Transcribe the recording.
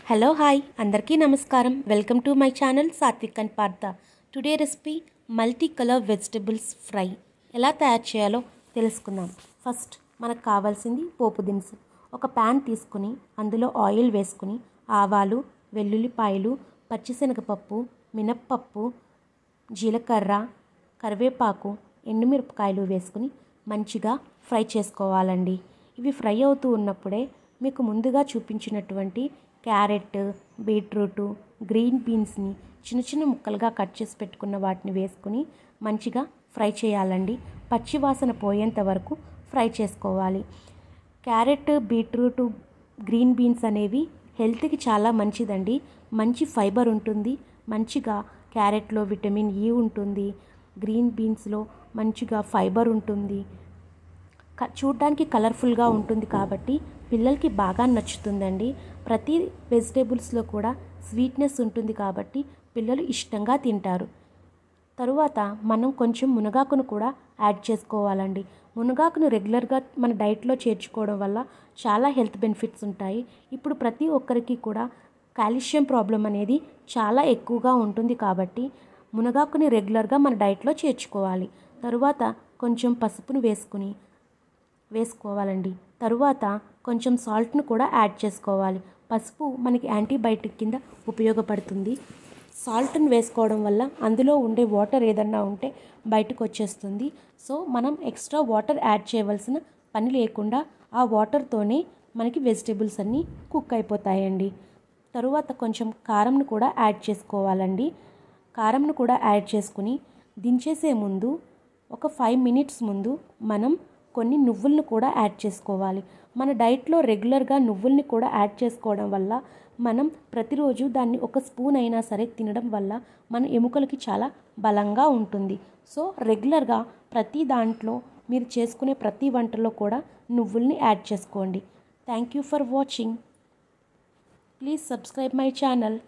Hello hi అందరికీ నమస్కారం. Welcome to my channel Satvik and Partha. Today recipe multi colour vegetables fry. ఎలా తయారు చేయాలో తెలుసుకుందాం. ఫస్ట్ మనకు కావాల్సింది పోపు దినుసులు. ఒక ప్యాన్ తీసుకుని అందులో ఆయిల్ వేసుకుని ఆవాలు, వెల్లుల్లిపాయలు, పచ్చిశనగపప్పు, మినప్పప్పు, జీలకర్ర, కరివేపాకు, ఎండుమిరపకాయలు వేసుకుని మంచిగా ఫ్రై చేసుకోవాలండి. ఇవి ఫ్రై అవుతూ ఉన్నప్పుడే మీకు ముందుగా చూపించినటువంటి క్యారెట్, బీట్రూటు, గ్రీన్ బీన్స్ని చిన్న చిన్న ముక్కలుగా కట్ చేసి పెట్టుకున్న వాటిని వేసుకుని మంచిగా ఫ్రై చేయాలండి. పచ్చి వాసన పోయేంత వరకు ఫ్రై చేసుకోవాలి. క్యారెట్, బీట్రూటు, గ్రీన్ బీన్స్ అనేవి హెల్త్కి చాలా మంచిదండి. మంచి ఫైబర్ ఉంటుంది. మంచిగా క్యారెట్లో విటమిన్ ఈ ఉంటుంది. గ్రీన్ బీన్స్లో మంచిగా ఫైబర్ ఉంటుంది. చూడ్డానికి కలర్ఫుల్గా ఉంటుంది కాబట్టి పిల్లలకి బాగా నచ్చుతుందండి. ప్రతి వెజిటేబుల్స్లో కూడా స్వీట్నెస్ ఉంటుంది కాబట్టి పిల్లలు ఇష్టంగా తింటారు. తరువాత మనం కొంచెం మునగాకును కూడా యాడ్ చేసుకోవాలండి. మునగాకును రెగ్యులర్గా మన డైట్లో చేర్చుకోవడం వల్ల చాలా హెల్త్ బెనిఫిట్స్ ఉంటాయి. ఇప్పుడు ప్రతి ఒక్కరికి కూడా కాల్షియం ప్రాబ్లం అనేది చాలా ఎక్కువగా ఉంటుంది కాబట్టి మునగాకుని రెగ్యులర్గా మన డైట్లో చేర్చుకోవాలి. తరువాత కొంచెం పసుపును వేసుకోవాలండి. తరువాత కొంచెం సాల్ట్ను కూడా యాడ్ చేసుకోవాలి. పసుపు మనకి యాంటీబయాటిక్ కింద ఉపయోగపడుతుంది. సాల్ట్ని వేసుకోవడం వల్ల అందులో ఉండే వాటర్ ఏదన్నా ఉంటే బయటకు వచ్చేస్తుంది. సో మనం ఎక్స్ట్రా వాటర్ యాడ్ చేయవలసిన పని లేకుండా ఆ వాటర్తోనే మనకి వెజిటేబుల్స్ అన్నీ కుక్ అయిపోతాయండి. తరువాత కొంచెం కారంను కూడా యాడ్ చేసుకోవాలండి. కారంను కూడా యాడ్ చేసుకుని దించేసే ముందు ఒక 5 మినిట్స్ ముందు మనం కొన్ని నువ్వులను కూడా యాడ్ చేసుకోవాలి. మన డైట్లో రెగ్యులర్గా నువ్వుల్ని కూడా యాడ్ చేసుకోవడం వల్ల మనం ప్రతిరోజు దాన్ని ఒక స్పూన్ అయినా సరే తినడం వల్ల మన ఎముకలకి చాలా బలంగా ఉంటుంది. సో రెగ్యులర్గా ప్రతి దాంట్లో మీరు చేసుకునే ప్రతి వంటలో కూడా నువ్వుల్ని యాడ్ చేసుకోండి. Thank you for watching. Please subscribe my channel.